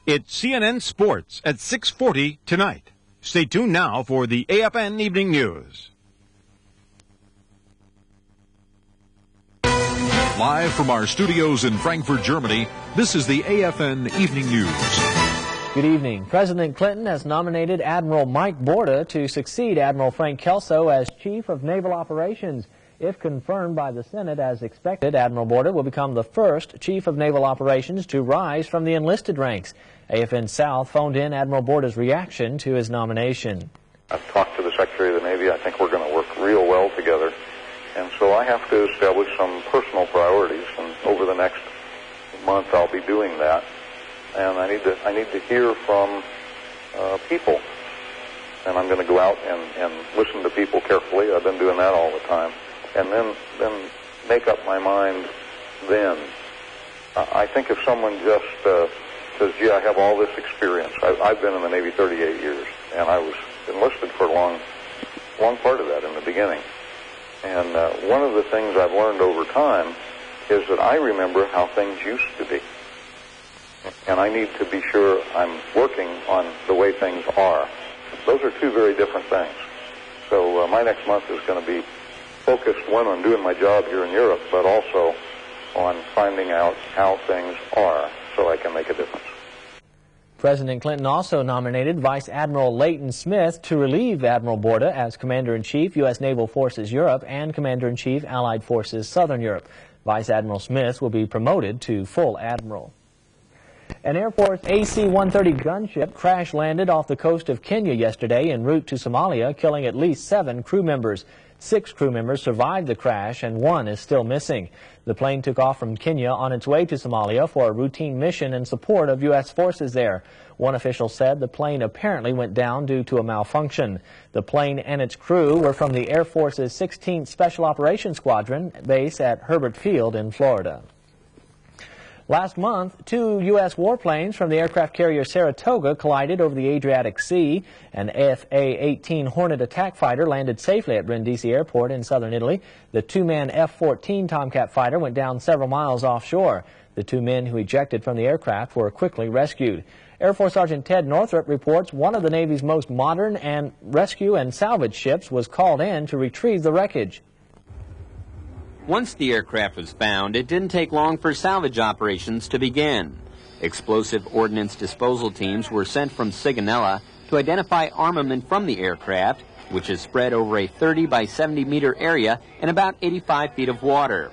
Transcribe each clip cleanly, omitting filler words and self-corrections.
It's CNN Sports at 6:40 tonight. Stay tuned now for the AFN Evening News. Live from our studios in Frankfurt, Germany, this is the AFN Evening News. Good evening. President Clinton has nominated Admiral Mike Borda to succeed Admiral Frank Kelso as Chief of Naval Operations. If confirmed by the Senate as expected, Admiral Borda will become the first Chief of Naval Operations to rise from the enlisted ranks. AFN South phoned in Admiral Borda's reaction to his nomination. I've talked to the Secretary of the Navy. I think we're going to work real well together. And so I have to establish some personal priorities, and over the next month I'll be doing that. And I need to hear from people. And I'm going to go out and listen to people carefully. I've been doing that all the time. And then make up my mind then. I think if someone just says, gee, I have all this experience. I've been in the Navy 38 years, and I was enlisted for a long part of that in the beginning. And one of the things I've learned over time is that I remember how things used to be. And I need to be sure I'm working on the way things are. Those are two very different things. So my next month is going to be focused, one, on doing my job here in Europe, but also on finding out how things are so I can make a difference. President Clinton also nominated Vice Admiral Leighton Smith to relieve Admiral Borda as Commander-in-Chief, U.S. Naval Forces Europe, and Commander-in-Chief, Allied Forces Southern Europe. Vice Admiral Smith will be promoted to full admiral. An Air Force AC-130 gunship crash-landed off the coast of Kenya yesterday en route to Somalia, killing at least 7 crew members. 6 crew members survived the crash, and 1 is still missing. The plane took off from Kenya on its way to Somalia for a routine mission in support of U.S. forces there. One official said the plane apparently went down due to a malfunction. The plane and its crew were from the Air Force's 16th Special Operations Squadron base at Herbert Field in Florida. Last month, 2 U.S. warplanes from the aircraft carrier Saratoga collided over the Adriatic Sea. An FA-18 Hornet attack fighter landed safely at Brindisi Airport in southern Italy. The 2-man F-14 Tomcat fighter went down several miles offshore. The 2 men who ejected from the aircraft were quickly rescued. Air Force Sergeant Ted Northrup reports one of the Navy's most modern and rescue and salvage ships was called in to retrieve the wreckage. Once the aircraft was found, it didn't take long for salvage operations to begin. Explosive ordnance disposal teams were sent from Sigonella to identify armament from the aircraft, which is spread over a 30 by 70 meter area in about 85 feet of water.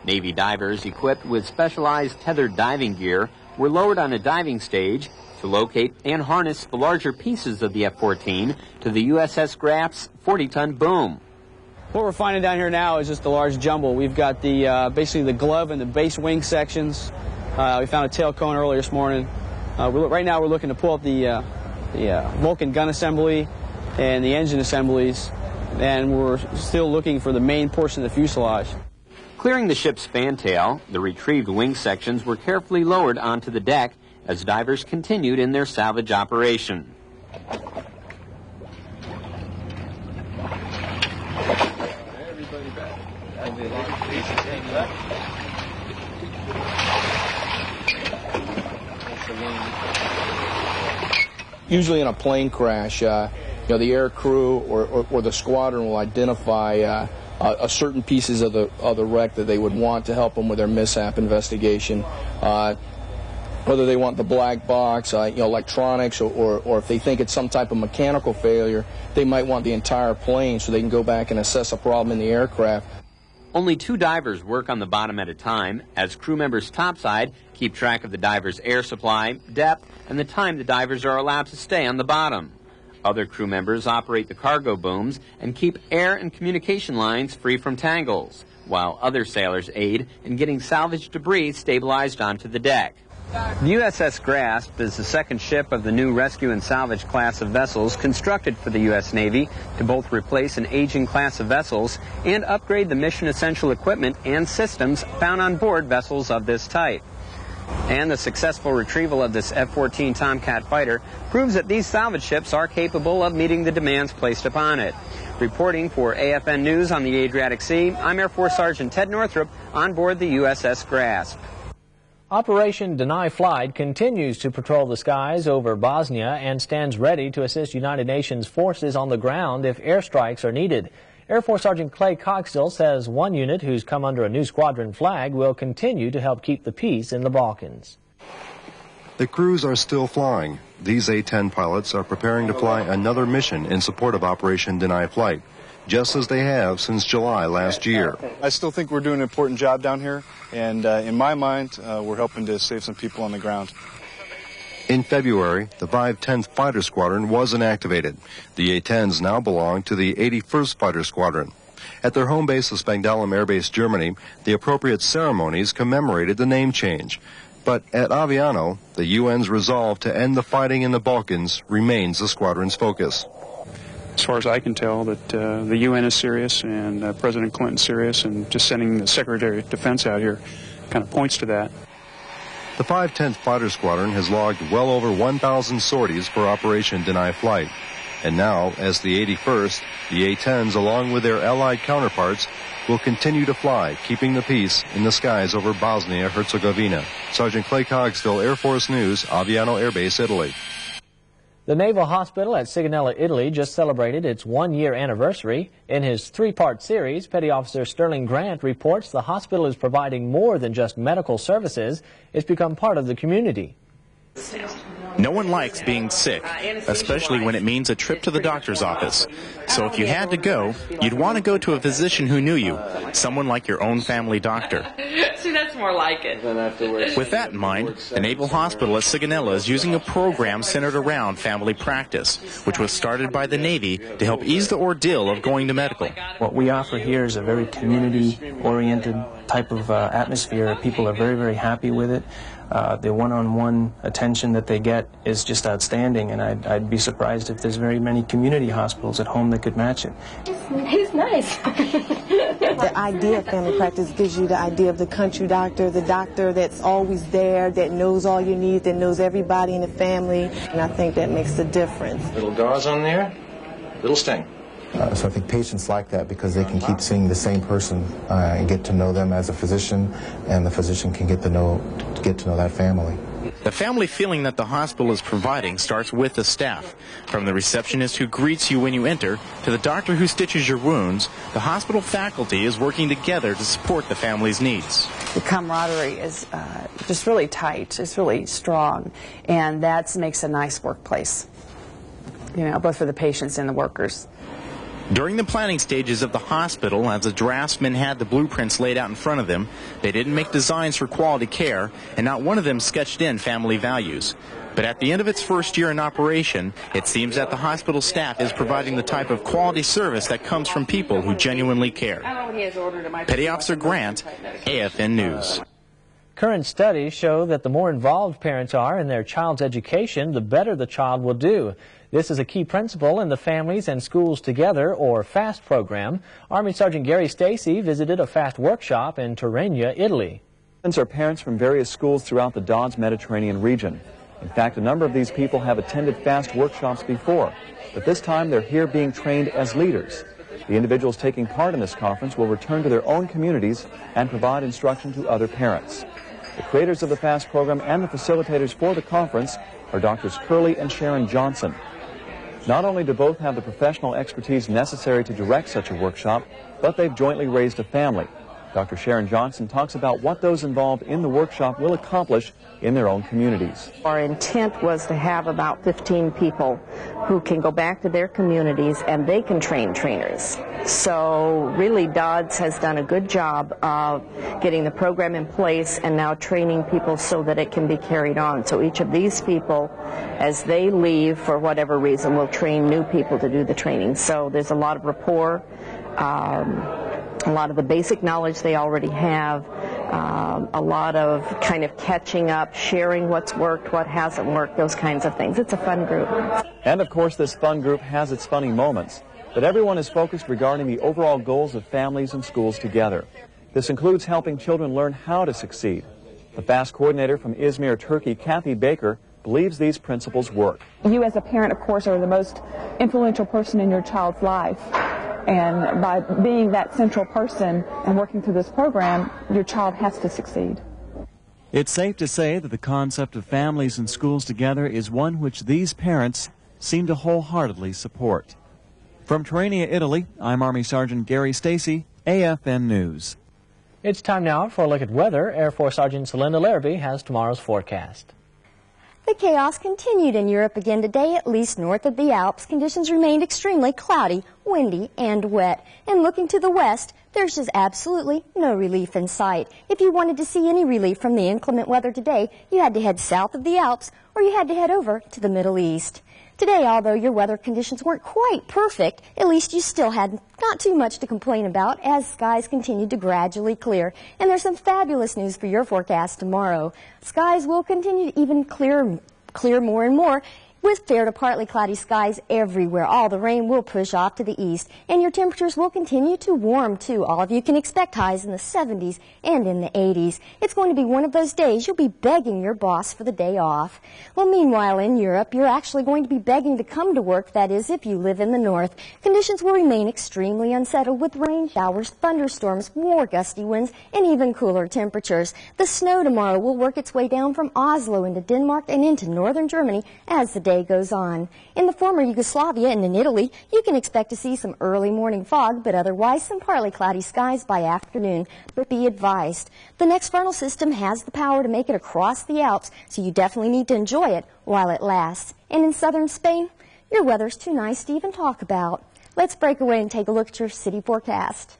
Navy divers equipped with specialized tethered diving gear were lowered on a diving stage to locate and harness the larger pieces of the F-14 to the USS Graf's 40-ton boom. What we're finding down here now is just a large jumble. We've got the basically the glove and the base wing sections. We found a tail cone earlier this morning. Right now we're looking to pull up the Vulcan gun assembly and the engine assemblies, and we're still looking for the main portion of the fuselage. Clearing the ship's fantail, the retrieved wing sections were carefully lowered onto the deck as divers continued in their salvage operation. Usually in a plane crash, the air crew or the squadron will identify certain pieces of the wreck that they would want to help them with their mishap investigation. Whether they want the black box, electronics, or if they think it's some type of mechanical failure, they might want the entire plane so they can go back and assess a problem in the aircraft. Only 2 divers work on the bottom at a time, as crew members topside keep track of the diver's air supply, depth, and the time the divers are allowed to stay on the bottom. Other crew members operate the cargo booms and keep air and communication lines free from tangles, while other sailors aid in getting salvaged debris stabilized onto the deck. The USS Grasp is the second ship of the new rescue and salvage class of vessels constructed for the U.S. Navy to both replace an aging class of vessels and upgrade the mission essential equipment and systems found on board vessels of this type. And the successful retrieval of this F-14 Tomcat fighter proves that these salvage ships are capable of meeting the demands placed upon it. Reporting for AFN News on the Adriatic Sea, I'm Air Force Sergeant Ted Northrup on board the USS Grasp. Operation Deny Flight continues to patrol the skies over Bosnia and stands ready to assist United Nations forces on the ground if airstrikes are needed. Air Force Sergeant Clay Coxdill says one unit who's come under a new squadron flag will continue to help keep the peace in the Balkans. The crews are still flying. These A-10 pilots are preparing to fly another mission in support of Operation Deny Flight, just as they have since July last year. I still think we're doing an important job down here, and in my mind, we're helping to save some people on the ground. In February, the 510th Fighter Squadron was inactivated. The A-10s now belong to the 81st Fighter Squadron. At their home base of Spangdahlem Air Base, Germany, the appropriate ceremonies commemorated the name change. But at Aviano, the UN's resolve to end the fighting in the Balkans remains the squadron's focus. As far as I can tell, that the UN is serious and President Clinton's serious, and just sending the Secretary of Defense out here kind of points to that. The 510th Fighter Squadron has logged well over 1,000 sorties for Operation Deny Flight. And now, as the 81st, the A-10s, along with their allied counterparts, will continue to fly, keeping the peace in the skies over Bosnia-Herzegovina. Sergeant Clay Coxdill, Air Force News, Aviano Air Base, Italy. The Naval Hospital at Sigonella, Italy just celebrated its one-year anniversary. In his three-part series, Petty Officer Sterling Grant reports the hospital is providing more than just medical services. It's become part of the community. No one likes being sick, especially when it means a trip to the doctor's office. So if you had to go, you'd want to go to a physician who knew you, someone like your own family doctor. See, that's more like it. With that in mind, the Naval Hospital at Sigonella is using a program centered around family practice, which was started by the Navy to help ease the ordeal of going to medical. What we offer here is a very community-oriented type of atmosphere. People are very, very happy with it. The one-on-one attention that they get is just outstanding, and I'd be surprised if there's very many community hospitals at home that could match it. He's nice. The idea of family practice gives you the idea of the country doctor, the doctor that's always there, that knows all your needs, that knows everybody in the family, and I think that makes a difference. Little gauze on there, little sting. So I think patients like that because they can keep seeing the same person and get to know them as a physician, and the physician can get to know that family. The family feeling that the hospital is providing starts with the staff. From the receptionist who greets you when you enter to the doctor who stitches your wounds, the hospital faculty is working together to support the family's needs. The camaraderie is just really tight. It's really strong, and that makes a nice workplace, both for the patients and the workers. During the planning stages of the hospital, as the draftsmen had the blueprints laid out in front of them, they didn't make designs for quality care, and not one of them sketched in family values. But at the end of its first year in operation, it seems that the hospital staff is providing the type of quality service that comes from people who genuinely care. Petty Officer Grant, AFN News. Current studies show that the more involved parents are in their child's education, the better the child will do. This is a key principle in the Families and Schools Together, or FAST program. Army Sergeant Gary Stacy visited a FAST workshop in Tirrenia, Italy. Are parents from various schools throughout the Dodds Mediterranean region. In fact, a number of these people have attended FAST workshops before, but this time they're here being trained as leaders. The individuals taking part in this conference will return to their own communities and provide instruction to other parents. The creators of the FAST program and the facilitators for the conference are Drs. Curley and Sharon Johnson. Not only do both have the professional expertise necessary to direct such a workshop, but they've jointly raised a family. Dr. Sharon Johnson talks about what those involved in the workshop will accomplish in their own communities. Our intent was to have about 15 people who can go back to their communities and they can train trainers. So really Dodds has done a good job of getting the program in place and now training people so that it can be carried on. So each of these people, as they leave for whatever reason, will train new people to do the training. So there's a lot of rapport, a lot of the basic knowledge they already have, a lot of kind of catching up, sharing what's worked, what hasn't worked, those kinds of things. It's a fun group. And of course this fun group has its funny moments, but everyone is focused regarding the overall goals of Families and Schools Together. This includes helping children learn how to succeed. The FAST coordinator from Izmir, Turkey, Kathy Baker, believes these principles work. You as a parent, of course, are the most influential person in your child's life. And by being that central person and working through this program, your child has to succeed. It's safe to say that the concept of families and schools together is one which these parents seem to wholeheartedly support. From Tirrenia, Italy, I'm Army Sergeant Gary Stacy, AFN News. It's time now for a look at weather. Air Force Sergeant Celinda Larrabee has tomorrow's forecast. The chaos continued in Europe again today, at least north of the Alps. Conditions remained extremely cloudy, windy, and wet. And looking to the west, there's just absolutely no relief in sight. If you wanted to see any relief from the inclement weather today, you had to head south of the Alps or you had to head over to the Middle East. Today, although your weather conditions weren't quite perfect, at least you still had not too much to complain about as skies continued to gradually clear. And there's some fabulous news for your forecast tomorrow. Skies will continue to even clear more and more, with fair to partly cloudy skies everywhere. All the rain will push off to the east, and your temperatures will continue to warm, too. All of you can expect highs in the 70s and in the 80s. It's going to be one of those days you'll be begging your boss for the day off. Well, meanwhile, in Europe, you're actually going to be begging to come to work, that is, if you live in the north. Conditions will remain extremely unsettled with rain showers, thunderstorms, more gusty winds, and even cooler temperatures. The snow tomorrow will work its way down from Oslo into Denmark and into northern Germany as the day goes on. In the former Yugoslavia and in Italy, you can expect to see some early morning fog, but otherwise some partly cloudy skies by afternoon. But be advised, the next frontal system has the power to make it across the Alps, so you definitely need to enjoy it while it lasts. And in southern Spain, your weather's too nice to even talk about. Let's break away and take a look at your city forecast.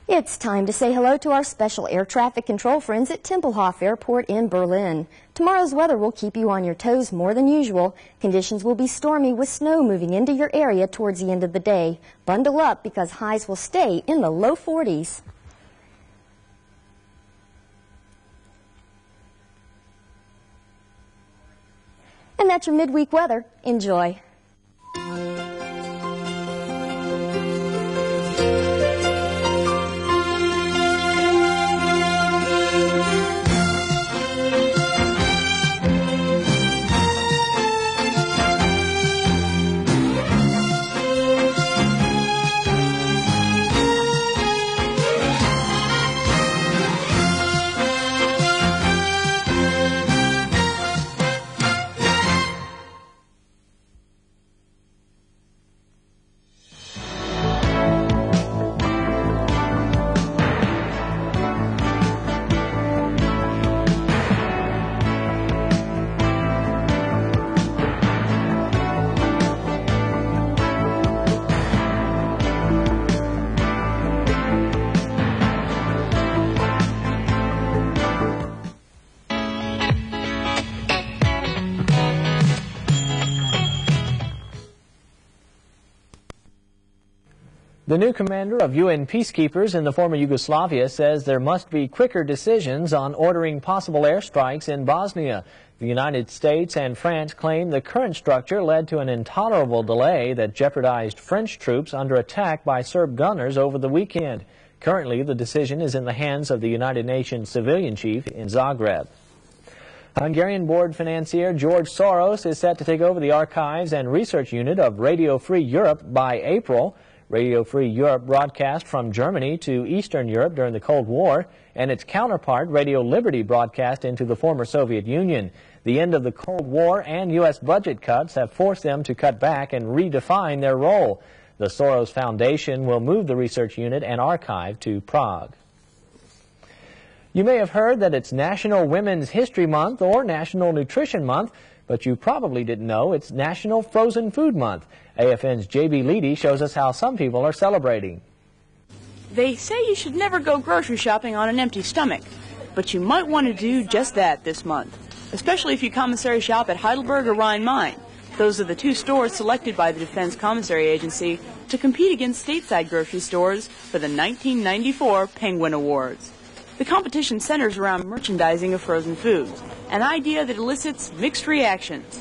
It's time to say hello to our special air traffic control friends at Tempelhof Airport in Berlin. Tomorrow's weather will keep you on your toes more than usual. Conditions will be stormy with snow moving into your area towards the end of the day. Bundle up because highs will stay in the low 40s. And that's your midweek weather. Enjoy. The new commander of UN peacekeepers in the former Yugoslavia says there must be quicker decisions on ordering possible airstrikes in Bosnia. The United States and France claim the current structure led to an intolerable delay that jeopardized French troops under attack by Serb gunners over the weekend. Currently, the decision is in the hands of the United Nations civilian chief in Zagreb. Hungarian board financier George Soros is set to take over the archives and research unit of Radio Free Europe by April. Radio Free Europe broadcast from Germany to Eastern Europe during the Cold War, and its counterpart, Radio Liberty, broadcast into the former Soviet Union. The end of the Cold War and U.S. budget cuts have forced them to cut back and redefine their role. The Soros Foundation will move the research unit and archive to Prague. You may have heard that it's National Women's History Month or National Nutrition Month, but you probably didn't know it's National Frozen Food Month. AFN's J.B. Leedy shows us how some people are celebrating. They say you should never go grocery shopping on an empty stomach, but you might want to do just that this month, especially if you commissary shop at Heidelberg or Rhine-Main. Those are the two stores selected by the Defense Commissary Agency to compete against stateside grocery stores for the 1994 Penguin Awards. The competition centers around merchandising of frozen foods, an idea that elicits mixed reactions.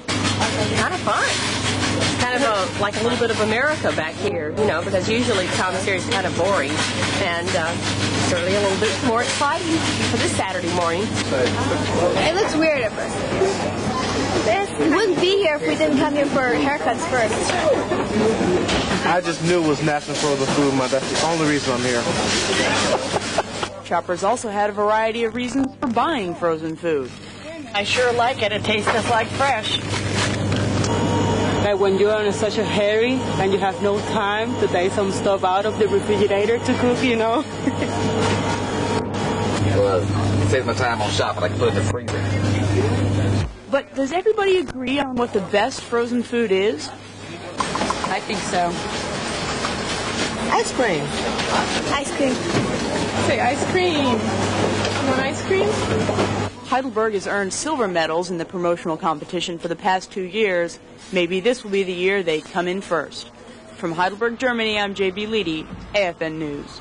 Kind of fun. It's kind of like a little bit of America back here, you know, because usually the commissary is kind of boring, and certainly a little bit more exciting for this Saturday morning. It looks weird at first. We wouldn't be here if we didn't come here for haircuts first. I just knew it was National Frozen Food Month. That's the only reason I'm here. Shoppers also had a variety of reasons for buying frozen food. I sure like it. It tastes just like fresh. Like when you're in such a hurry and you have no time to take some stuff out of the refrigerator to cook, you know. Well, it saves my time on shopping. I can put it in the freezer. But does everybody agree on what the best frozen food is? I think so. Ice cream. Ice cream. Say ice cream. You want ice cream? Heidelberg has earned silver medals in the promotional competition for the past 2 years. Maybe this will be the year they come in first. From Heidelberg, Germany, I'm J.B. Leedy, AFN News.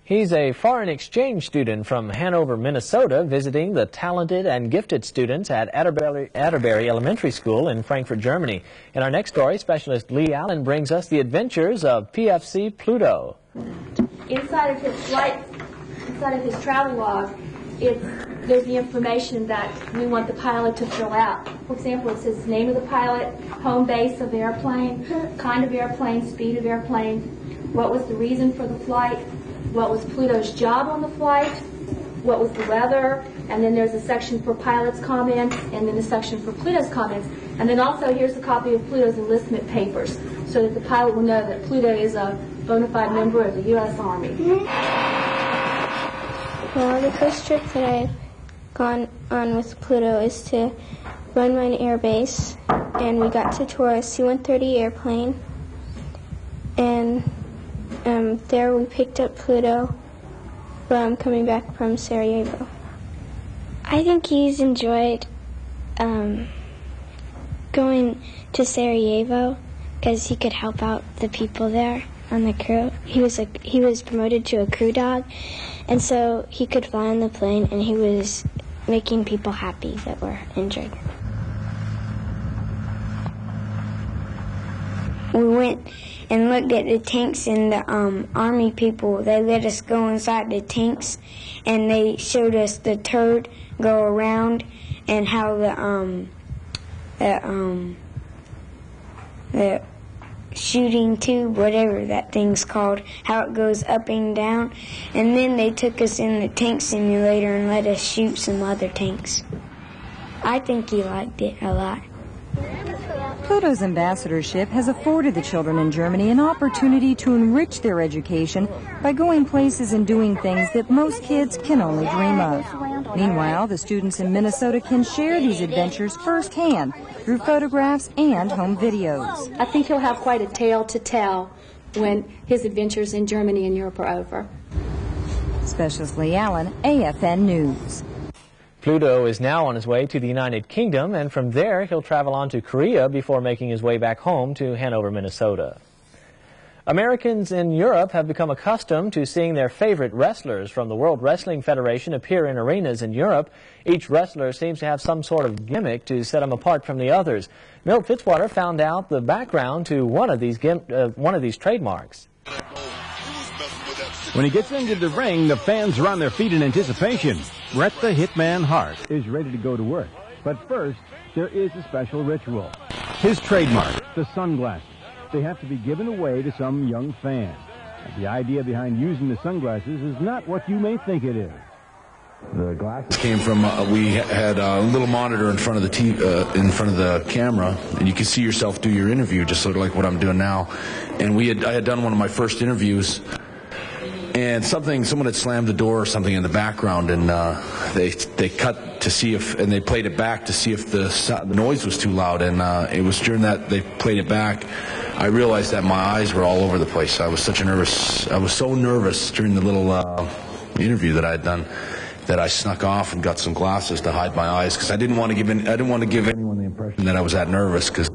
He's a foreign exchange student from Hanover, Minnesota, visiting the talented and gifted students at Atterbury Elementary School in Frankfurt, Germany. In our next story, specialist Lee Allen brings us the adventures of PFC Pluto. Inside of his flight, inside of his travel log, there's the information that we want the pilot to fill out. For example, it says name of the pilot, home base of the airplane, kind of airplane, speed of airplane, what was the reason for the flight, what was Pluto's job on the flight, what was the weather, and then there's a section for pilot's comments, and then a section for Pluto's comments. And then also here's a copy of Pluto's enlistment papers, so that the pilot will know that Pluto is a bona fide member of the U.S. Army. Well, the first trip that I've gone on with Pluto is to Run Run Air Base, and we got to tour a C-130 airplane, and there we picked up Pluto from coming back from Sarajevo. I think he's enjoyed going to Sarajevo because he could help out the people there on the crew. He was promoted to a crew dog, and so he could fly on the plane, and he was making people happy that were injured. We went and looked at the tanks, and the Army people, they let us go inside the tanks, and they showed us the turret go around and how the shooting tube, whatever that thing's called, how it goes up and down. And then they took us in the tank simulator and let us shoot some other tanks. I think he liked it a lot. Pluto's ambassadorship has afforded the children in Germany an opportunity to enrich their education by going places and doing things that most kids can only dream of. Meanwhile, the students in Minnesota can share these adventures firsthand through photographs and home videos. I think he'll have quite a tale to tell when his adventures in Germany and Europe are over. Specialist Lee Allen, AFN News. Pluto is now on his way to the United Kingdom, and from there he'll travel on to Korea before making his way back home to Hanover, Minnesota. Americans in Europe have become accustomed to seeing their favorite wrestlers from the World Wrestling Federation appear in arenas in Europe. Each wrestler seems to have some sort of gimmick to set them apart from the others. Milt Fitzwater found out the background to one of these trademarks. When he gets into the ring, the fans are on their feet in anticipation. Bret the Hitman Hart is ready to go to work. But first, there is a special ritual. His trademark, the sunglasses. They have to be given away to some young fan. And the idea behind using the sunglasses is not what you may think it is. The glasses came from, we had a little monitor in front of the in front of the camera, and you can see yourself do your interview, just sort of like what I'm doing now. And I had done one of my first interviews, and someone had slammed the door or something in the background, and they cut to see if, and they played it back to see if the noise was too loud, and it was during that they played it back, I realized that my eyes were all over the place. I was so nervous during the little interview that I had done, that I snuck off and got some glasses to hide my eyes, because I didn't want to give anyone the impression that I was that nervous, because